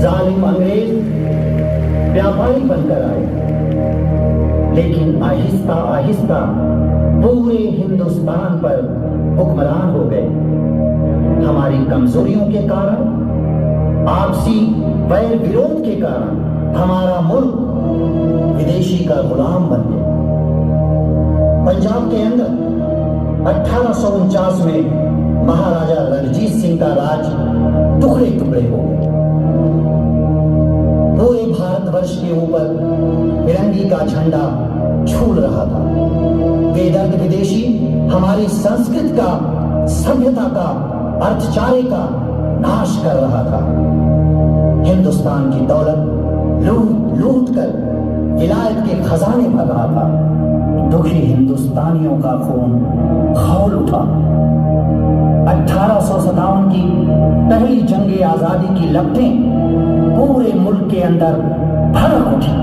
जालिम अंग्रेज व्यापारी बनकर आए, लेकिन आहिस्ता आहिस्ता पूरे हिंदुस्तान पर हुक्मरान हो गए। हमारी कमजोरियों के कारण, आपसी वैर विरोध के कारण हमारा मुल्क विदेशी का गुलाम बन गया। पंजाब के अंदर 1849 में महाराजा रणजीत सिंह का राज टुकड़े टुकड़े हो गए। पूरे भारतवर्ष के ऊपर तिरंगे का झंडा झूल रहा था। बेदर्द विदेशी हमारी संस्कृति का, सभ्यता का, अर्थचारे का नाश कर रहा था। हिंदुस्तान की दौलत लूट लूट कर विलायत के खजाने भर रहा था। दुखी हिंदुस्तानियों का खून खौल उठा। 1857 की पहली जंग आजादी की लपटें पूरे अंदर भड़क उठी।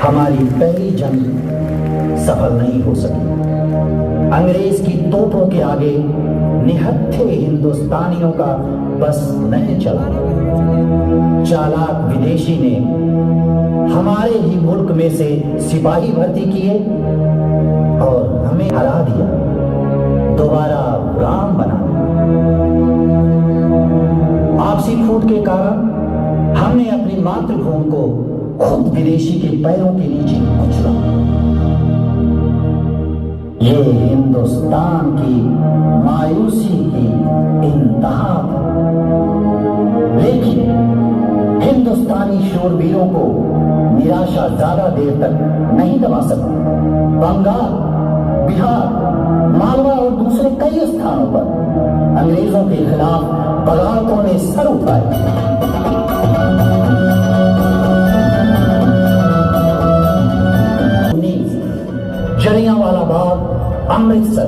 हमारी पहली जंग सफल नहीं हो सकी। अंग्रेज की तोपों के आगे निहत्थे हिंदुस्तानियों का बस नहीं चला। चालाक विदेशी ने हमारे ही मुल्क में से सिपाही भर्ती किए और हमें हरा दिया, दोबारा राम बना। आपसी फूट के कारण हमने अपनी मातृभूमि को खुद विदेशी के पैरों के नीचे कुचला। ये हिंदुस्तान की मायूसी की इंतहा था। लेकिन हिंदुस्तानी शूरवीरों को निराशा ज्यादा देर तक नहीं दबा सका। बंगाल, बिहार, मालवा और दूसरे कई स्थानों पर अंग्रेजों के खिलाफ बगावतों ने सर उठाए। जलियांवाला बाग, अमृतसर।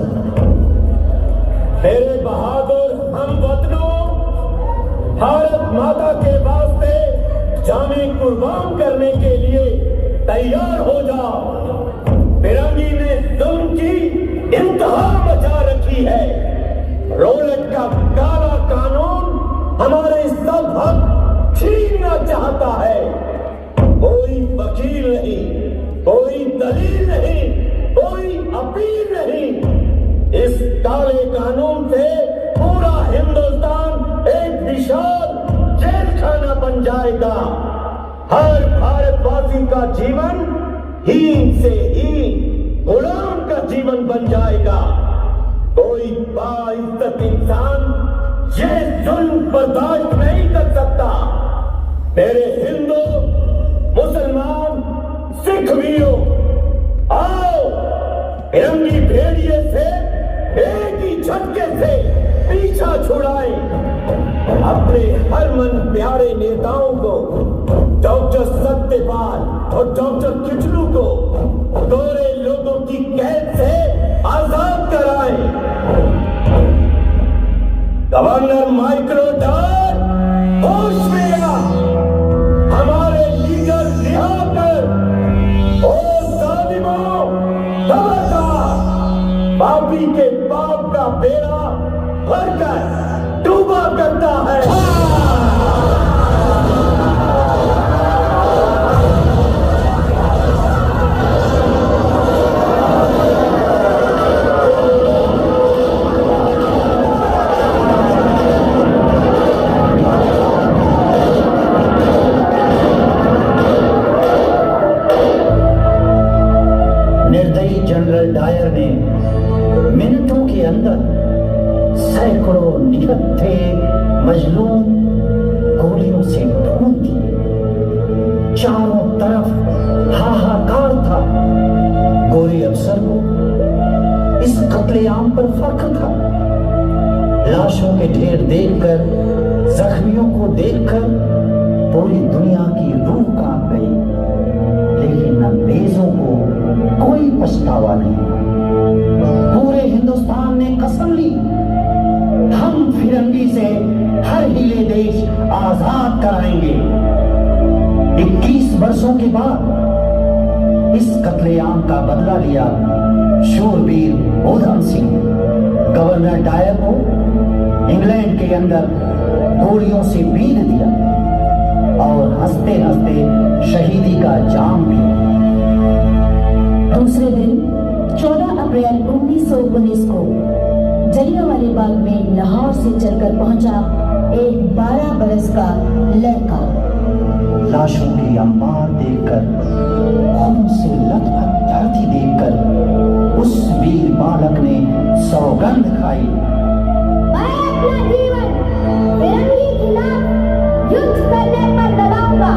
मेरे बहादुर हमवतनों, भारत माता के वास्ते जाने कुर्बान करने के लिए तैयार हो जाओ। फिरंगी ने जुल्म की इंतहा मचा रखी है। रोलेट का काला कानून हमारे सब हक छीनना चाहता है। कोई वकील नहीं, कोई दलील नहीं, कोई अपील नहीं। इस काले कानून से पूरा हिंदुस्तान एक विशाल जेल खाना बन जाएगा। हर भारतवासी का जीवन हीन से हीन गुलाम का जीवन बन जाएगा। कोई बाइज्जत इंसान जेल बर्दाश्त नहीं कर सकता। मेरे हिंदू, मुसलमान, सिख वीरों, आओ फिरंगी भेड़िए से एक ही झटके से पीछा छुड़ाएं। अपने हरमन प्यारे नेताओं को, डॉक्टर सत्यपाल और डॉक्टर किचलू को गोरे लोगों की कैद से आजाद कराएं। गवर्नर माइक्रो डॉट होश में आ, हमारे लीडर रिहा कर। ओ जालिमों, खबरदार, पापी के पाप का बेड़ा भरकर डूबा करता है। निर्दयी जनरल डायर ने मिनटों के अंदर सैकड़ों निहत्थे मजलूम गोलियों से भून दिए। चारों तरफ हाहाकार था। गोरे अफसर को इस कत्लेआम पर फख्र था। लाशों के ढेर देखकर, जख्मियों को देखकर पूरी दुनिया की रूह कांप गई, लेकिन अंग्रेजों को कोई पछतावा नहीं। पूरे हिंदुस्तान ने कसम ली, हम फिरंगी से हर हिले देश आजाद कराएंगे। 21 वर्षों के बाद इस कत्लेआम का बदला लिया शूरवीर उधम सिंह। गवर्नर डायर को इंग्लैंड के अंदर गोलियों से बीध दिया और हंसते हंसते शहीदी का जाम पिया। दूसरे दिन 14 अप्रैल 1919 को जलियांवाला बाग में लाहौर से चलकर पहुंचा एक 12 बरस का लड़का। लाशों की अंबार देखकर, खून से लथपथ धरती देखकर उस वीर बालक ने सौगंध खाई, मैं अपना जीवन फिरंगी खिलाफ युद्ध करने पर लगाऊंगा।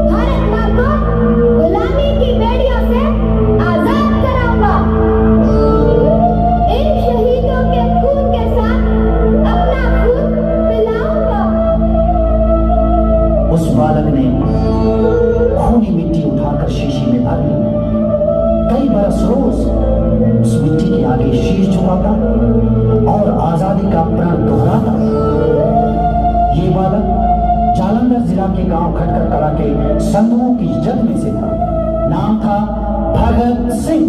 भारत माँ को गुलामी की बेड़ियों से आजाद कराऊंगा। इन शहीदों के खून के साथ अपना खून पिलाऊंगा। उस बालक ने खूनी मिट्टी उठाकर शीशी में भर ली। कई बरस रोज उस मिट्टी के आगे शीश झुकाता और आजादी का प्रण दोहराता। ये बालक जालंधर जिला के गांव खटकर कला के संधुओं की जद में से था। नाम था भगत सिंह।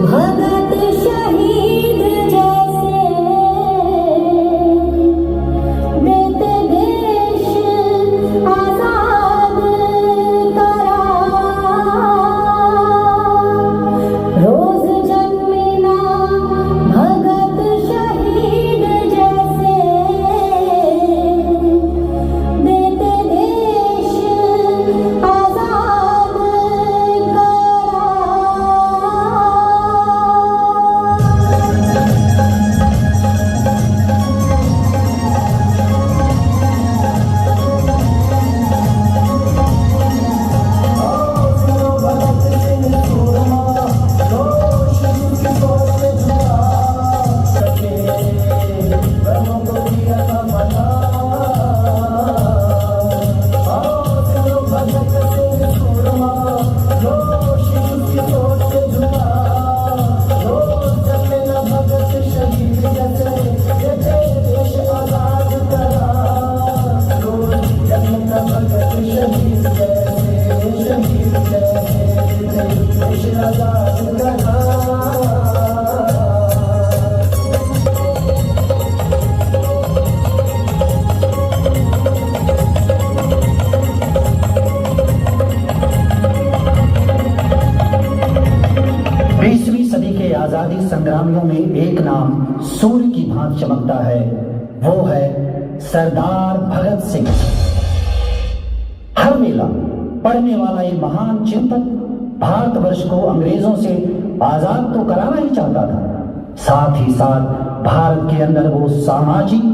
भगत शहीद संग्रामियों में एक नाम सूर्य की भांति चमकता है, वो है सरदार भगत सिंह। हर वेला पढ़ने वाला ये महान चिंतक भारतवर्ष को अंग्रेजों से आजाद तो कराना ही चाहता था, साथ ही साथ भारत के अंदर वो सामाजिक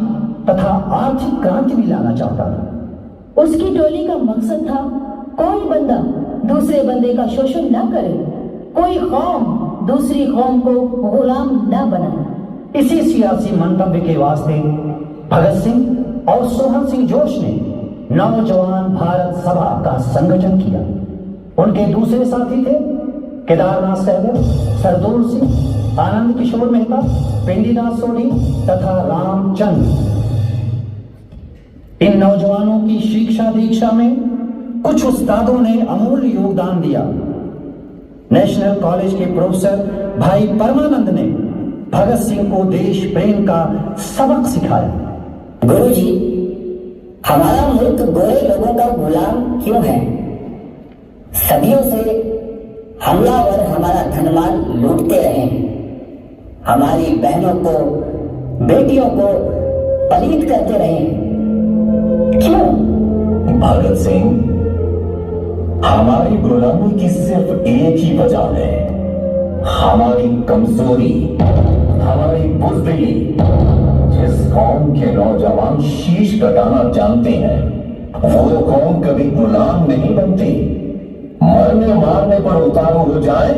तथा आर्थिक क्रांति भी लाना चाहता था। उसकी टोली का मकसद था कोई बंदा दूसरे बंदे का शोषण न करे, कोई कौम दूसरी कौम को गुलाम न बनाए। इसी सियासी मंतव्य के वास्ते भगत सिंह और सोहन सिंह जोश ने नौजवान भारत सभा का संगठन किया। उनके दूसरे साथी थे केदारनाथ सहगल, सरदौल सिंह, आनंद किशोर मेहता, पिंडीदास सोनी तथा रामचंद्र। इन नौजवानों की शिक्षा दीक्षा में कुछ उस्तादों ने अमूल्य योगदान दिया। नेशनल कॉलेज के प्रोफेसर भाई परमानंद ने भगत सिंह को देश प्रेम का सबक सिखाया। गुरुजी, हमारा मुल्क गोरे लोगों का गुलाम क्यों है? सदियों से हमलावर हमारा धनमाल लूटते रहे, हमारी बहनों को, बेटियों को पलीत करते रहे, क्यों? भगत सिंह, हमारी गुलामी की सिर्फ एक ही वजह है, हमारी कमजोरी, हमारी बुज़दिली। जिस कौम के नौजवान शीश कटाना जानते हैं, वो कौम कभी गुलाम नहीं बनती। मरने मारने पर उतारू हो जाए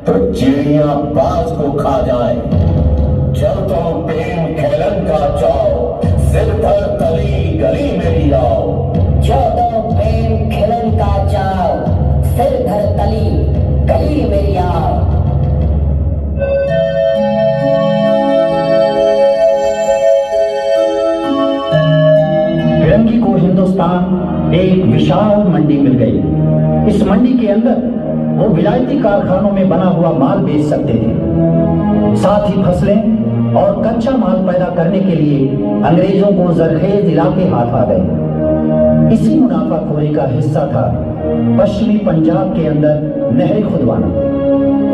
तो चिड़िया बाज को खा जाए। जब तुम प्रेम खेलन का चाओ, सिर धर तली गली मेरी आओ। जो तुम प्रेम खिलन का चाओ, सिर धर तली गली मेरी आओ। फिरंगी को हिंदुस्तान एक विशाल मंडी मिल गई। इस मंडी के अंदर वो विलायती कारखानों में बना हुआ माल बेच सकते थे, साथ ही फसलें और कच्चा माल पैदा करने के लिए अंग्रेजों को जरखेज इलाके हाथ आ गए। इसी मुनाफाखोरी का हिस्सा था पश्चिमी पंजाब के अंदर नहर खुदवाना।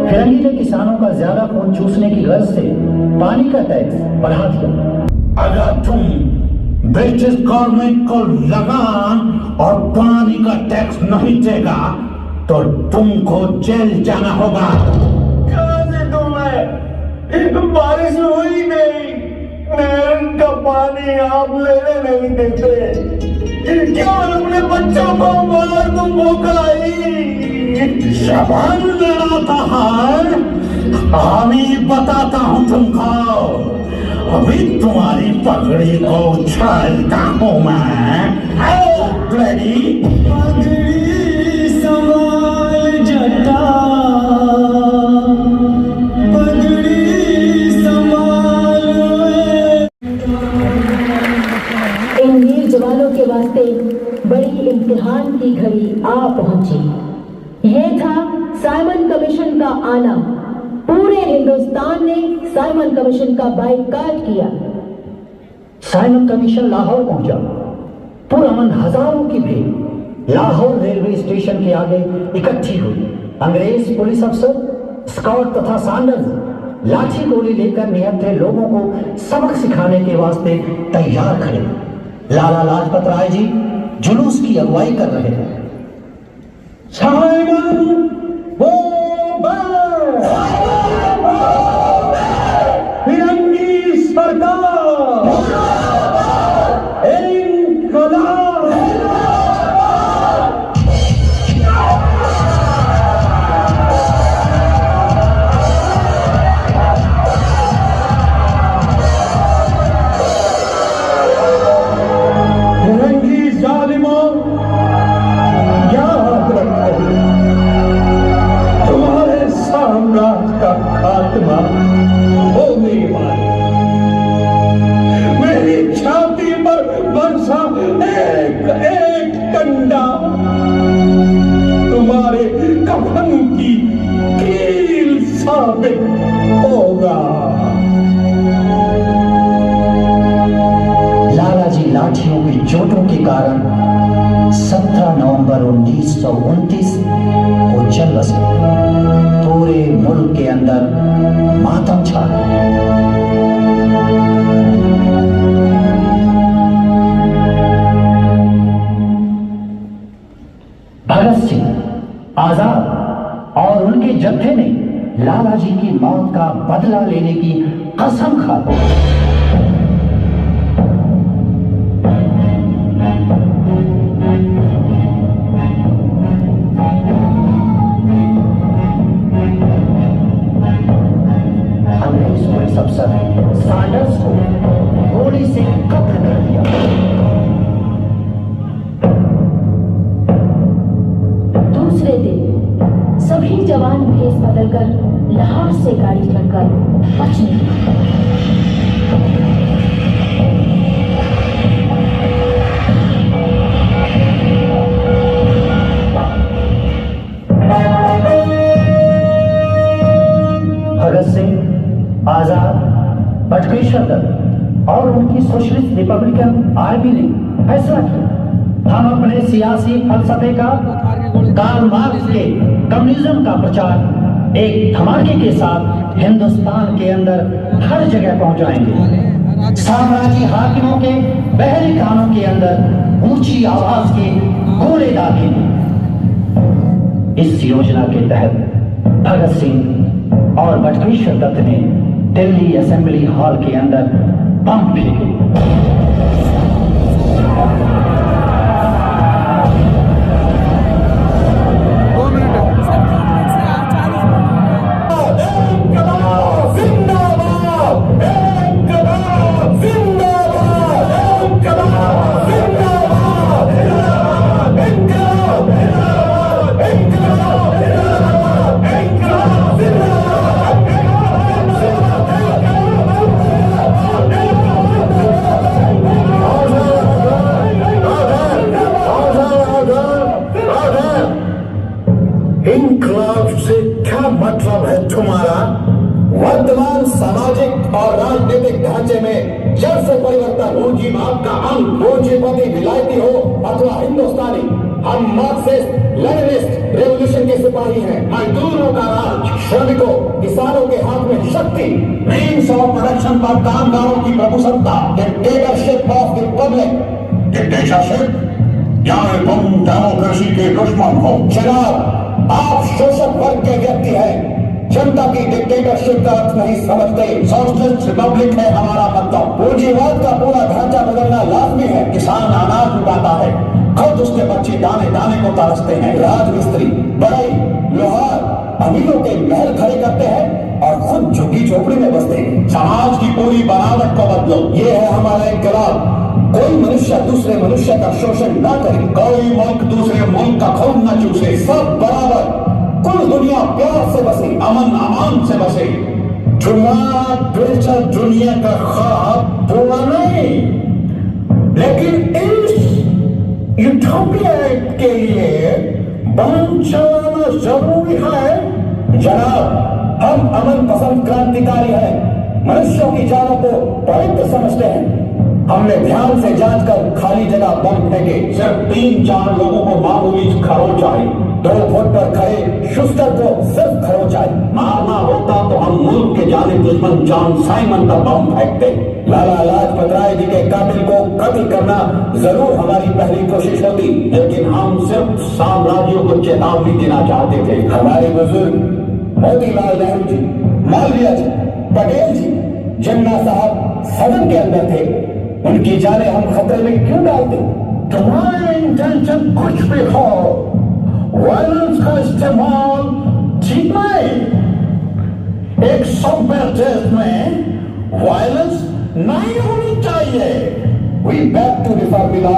फिरंगी ने किसानों का ज्यादा खून चूसने की गर्ज से पानी का टैक्स बढ़ा दिया। अगर तुम ब्रिटिश गवर्नमेंट को लगान और पानी का टैक्स नहीं देगा तो तुमको जेल जाना होगा। कहाँ से तुम्हें बारिश हुई नहीं, नहर का पानी आप लेने नहीं देते, क्यों अपने बच्चों को मार तुम भोकाई? जबान लड़ाता है, हामी बताता हूँ तुमको। अभी तुम्हारी पगड़ी को उछालता हूँ मैं। पगड़ी संभाल जटा, पगड़ी संभाल। इन वीर जवानों के वास्ते बड़ी इम्तिहान की घड़ी आ पहुंची। यह था साइमन कमीशन का आना। पूरे हिंदुस्तान ने साइमन कमीशन का बाइकाट किया। साइमन कमीशन लाहौर पहुंचा। पुरअमन हजारों की भीड़ लाहौर रेलवे स्टेशन के आगे इकट्ठी हुई। अंग्रेज पुलिस अफसर, स्काउट तथा सांडर्स लाठी गोली लेकर निहत्थे लोगों को सबक सिखाने के वास्ते तैयार खड़े। लाला लाजपत राय जी जुलूस की अगुवाई कर रहे थे। साइमन फिरंगी सरकार इनकलाब। फिरंगी जालिमों, याद रखो, तुम्हारे साम्राज्य का खात्मा होने वाला। मेरी छाती पर बरसा एक एक डंडा तुम्हारे कफन की कील साबित होगा। लाला जी लाठियों की चोटों के कारण 17 नवंबर 1929 को चल बसे। पूरे मुल्क के अंदर मातम छा गया। भगत सिंह, आजाद और उनके जत्थे ने लाला जी की मौत का बदला लेने की कसम खा ली। हमने इस पुलिस अफसर सैंडर्स को गोली से कत्ल कर दिया। दूसरे दिन सभी जवान भेष बदलकर लाहौर से गाड़ी चढ़कर बच निकले। भगत सिंह, आजाद, बटुकेश्वर दत्त और उनकी सोशलिस्ट रिपब्लिकन आर्मी ने फैसला किया, हम अपने सियासी फलसफे का, कार्ल मार्क्स के कम्युनिज्म का प्रचार एक धमाके के साथ हिंदुस्तान के अंदर हर जगह पहुंचाएंगे। साम्राज्य हाकिमों के बहरे कानों के अंदर ऊंची आवाज के गोले दागेंगे। इस योजना के तहत भगत सिंह और बटुकेश्वर दत्त ने दिल्ली असेंबली हॉल के अंदर बम फेंके। इंकलाब से क्या मतलब है तुम्हारा? वर्तमान सामाजिक और राजनीतिक ढांचे में जड़ से परिवर्तन, पूंजीवाद का अंत, पूंजीपति विलायती हो अथवा हिंदुस्तानी, हम मार्क्सिस्ट लेनिनिस्ट रेवोल्यूशन के सिपाही हैं। मजदूरों का राज, श्रमिकों किसानों के हाथ में शक्ति, मीन्स ऑफ प्रोडक्शन पर कामगारों की प्रभुसत्ता, dictatorship of the public. Dictatorship? यानी तुम डेमोक्रेसी के दुश्मन हो? जनाब, आप शोषक वर्ग के व्यक्ति हैं, जनता की डिक्टेटरशिप का अर्थ नहीं समझते। सोशलिस्ट रिपब्लिक है हमारा मतलब। पूंजीवाद का पूरा ढांचा बदलना लाजमी है। किसान अनाज उगाता है, खुद उसके बच्चे दाने दाने को तरसते हैं। राजमिस्त्री, बढ़ई, लोहार अमीरों के महल खड़े करते हैं और खुद झुग्गी झोपड़ी में बसते हैं। समाज की पूरी बनावट को बदलो। ये है हमारा इनकलाब। कोई मनुष्य दूसरे मनुष्य का शोषण न करे, कोई मुल्क दूसरे मुल्क का खून न चूसे, सब बराबर, कुल दुनिया प्यार से बसे, अमन अमान से बसे। तुम्हारा दिलचस्प दुनिया का ख्वाब पूरा नहीं, लेकिन इस यूटोपिया के लिए बम चलाना जरूरी है। जनाब, हम अमन पसंद क्रांतिकारी हैं, मनुष्यों की जानों को पवित्र समझते हैं। हमने ध्यान से जांच कर खाली जगह बम फेंके। सिर्फ 3-4 लोगों को मामूली खरोंच आई, 2 फुट पर खड़े शुस्तर को सिर्फ खरोंच आई। मारना होता तो हम मुल्क के जाने दुश्मन जॉन साइमन का बम फेंकते। लाला लाजपत राय जी के कातिल को कत्ल करना जरूर हमारी पहली कोशिश होती, लेकिन हम सिर्फ साम्राज्यों को चेतावनी देना चाहते थे। हमारे बुजुर्ग मोतीलाल नेहरू जी, मालवीय जी, पटेल जी, जिन्ना साहब सदन के अंदर थे, उनकी जाने हम खतरे में क्यों डालते? तुम्हारे इंटेंशन कुछ भी हो, वायलेंस का इस्तेमाल ठीक नहीं। एक सभ्य देश में वायलेंस नहीं होनी चाहिए। We back to reform law.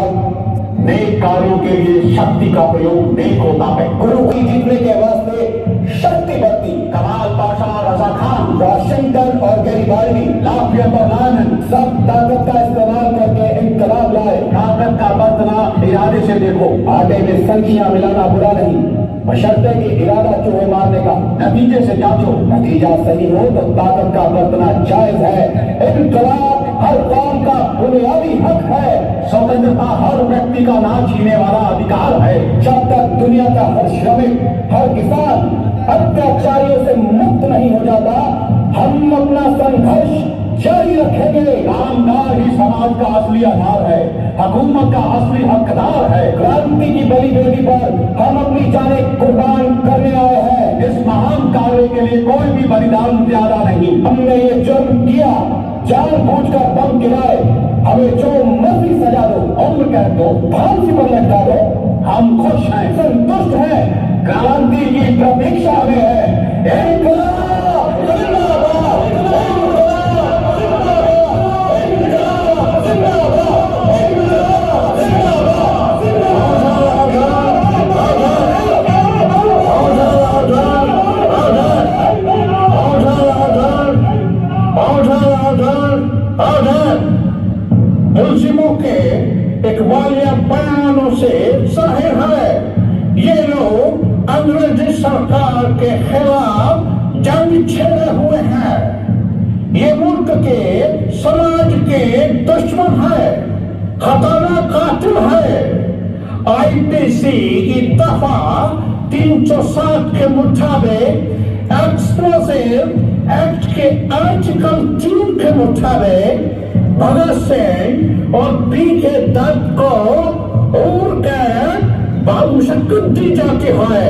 नेक कार्यों के लिए शक्ति का प्रयोग नेक होता है। गुरु की जीतने के वास्ते शक्ति बरती। कमाल पाशा, रजा खान, वाशिंगटन और गैरिबाल्डी, लाफियत और लानन सब ताकत का इस्तेमाल करके इनकलाब लाए। ताकत का बरतना इरादे से देखो। आटे में संखियां मिलाना बुरा नहीं, बशर्ते कि इरादा चूहे मारने का। नतीजे से जांचो। नतीजा सही हो तो ताकत का बरतना जायज है। इनकलाब हर कौम का बुनियादी हक है। स्वतंत्रता हर व्यक्ति का ना छीने वाला अधिकार है। जब तक दुनिया का हर श्रमिक, हर किसान अत्याचारियों से मुक्त नहीं हो जाता, हम अपना संघर्ष जारी रखेंगे। ईमानदार ही समाज का असली आधार है, हुकूमत का असली हकदार है। क्रांति की बलि बेदी पर हम अपनी जानें कुर्बान करने आए हैं। इस महान कार्य के लिए कोई भी बलिदान ज्यादा नहीं। हमने ये जुर्म किया, जानबूझकर बम गिराए, हमें जो मर्जी सजा दो, उम्र कैद दो, फांसी पर लटका दो, हम खुश हैं, संतुष्ट हैं। क्रांति की प्रतीक्षा में है। इनकलाब जिंदाबाद, इनकलाब जिंदाबाद, इनकलाब जिंदाबाद, इनकलाब जिंदाबाद, मुल्जिमों के इकबालिया बयानों से जाहिर है ये लोग अंग्रेजी सरकार के खिलाफ जंग छेड़े हुए हैं। ये मुल्क के समाज के दुश्मन है, खतरनाक कातिल है। आईपीसी की दफा 307 के मुताबिक, एक्सप्लोसिव एक्ट के आर्टिकल 3 के मुताबिक भगत सिंह और पी के दत्त को उम्र कैद बामुशक्कत दी जाती है।